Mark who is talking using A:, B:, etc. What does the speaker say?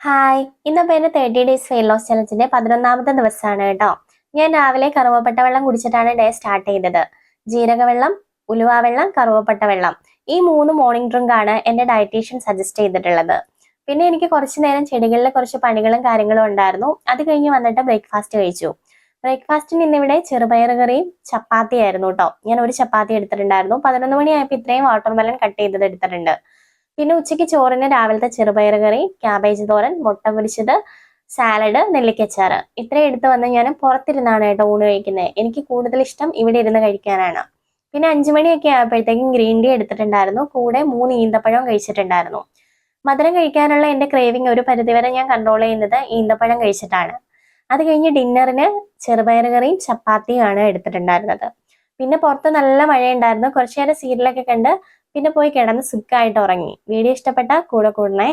A: Hi, ഇന്നിപ്പോൾ എൻ്റെ 30 days weight loss ചലഞ്ചിന്റെ 11ാമത്തെ ദിവസമാണ് കേട്ടോ. ഞാൻ രാവിലെ കറുവപ്പട്ട വെള്ളം കുടിച്ചിട്ടാണ് ഡേ സ്റ്റാർട്ട് ചെയ്തത്. ജീരകവെള്ളം, ഉലുവ വെള്ളം, കറുവപ്പട്ട വെള്ളം, ഈ 3 മോർണിംഗ് ഡ്രിങ്ക് ആണ് എൻ്റെ ഡയറ്റീഷ്യൻ സജസ്റ്റ് ചെയ്തിട്ടുള്ളത്. പിന്നെ എനിക്ക് കുറച്ച് നേരം ചെടികളിലെ കുറച്ച് പണികളും കാര്യങ്ങളും ഉണ്ടായിരുന്നു. അത് കഴിഞ്ഞ് വന്നിട്ട് ബ്രേക്ക്ഫാസ്റ്റ് കഴിച്ചു. ബ്രേക്ക്ഫാസ്റ്റിന് ഇന്നിവിടെ ചെറുപയർ കറിയും ചപ്പാത്തി ആയിരുന്നു കേട്ടോ. ഞാൻ ഒരു ചപ്പാത്തി എടുത്തിട്ടുണ്ടായിരുന്നു. 11 മണിയായപ്പോൾ ഇത്രയും വാട്ടർ മെലൺ കട്ട് ചെയ്തത് എടുത്തിട്ടുണ്ട്. പിന്നെ ഉച്ചയ്ക്ക് ചോറിന് രാവിലത്തെ ചെറുപയർ കറി, ക്യാബേജ് തോരൻ, മുട്ട പൊരിച്ചത്, സാലഡ്, നെല്ലിക്കച്ചാറ്, ഇത്രയും എടുത്ത് വന്ന് ഞാൻ പുറത്തിരുന്നാണ് കേട്ടോ ഊണ് കഴിക്കുന്നത്. എനിക്ക് കൂടുതൽ ഇഷ്ടം ഇവിടെ ഇരുന്ന് കഴിക്കാനാണ്. പിന്നെ 5 മണിയൊക്കെ ആയപ്പോഴത്തേക്കും ഗ്രീൻ ടീ എടുത്തിട്ടുണ്ടായിരുന്നു. കൂടെ 3 ഈന്തപ്പഴം കഴിച്ചിട്ടുണ്ടായിരുന്നു. മധുരം കഴിക്കാനുള്ള എൻ്റെ ക്രേവിങ് ഒരു പരിധിവരെ ഞാൻ കൺട്രോൾ ചെയ്യുന്നത് ഈന്തപ്പഴം കഴിച്ചിട്ടാണ്. അത് കഴിഞ്ഞ് ഡിന്നറിന് ചെറുപയർ കറിയും ചപ്പാത്തിയും ആണ് എടുത്തിട്ടുണ്ടായിരുന്നത്. പിന്നെ പുറത്ത് നല്ല മഴയുണ്ടായിരുന്നു. കുറച്ചു നേരം സീരിയലൊക്കെ കണ്ട് പിന്നെ പോയി കിടന്ന് സുഖമായിട്ട് ഉറങ്ങി. വീഡിയോ ഇഷ്ടപ്പെട്ടാൽ കൂടെ കൂടണേ.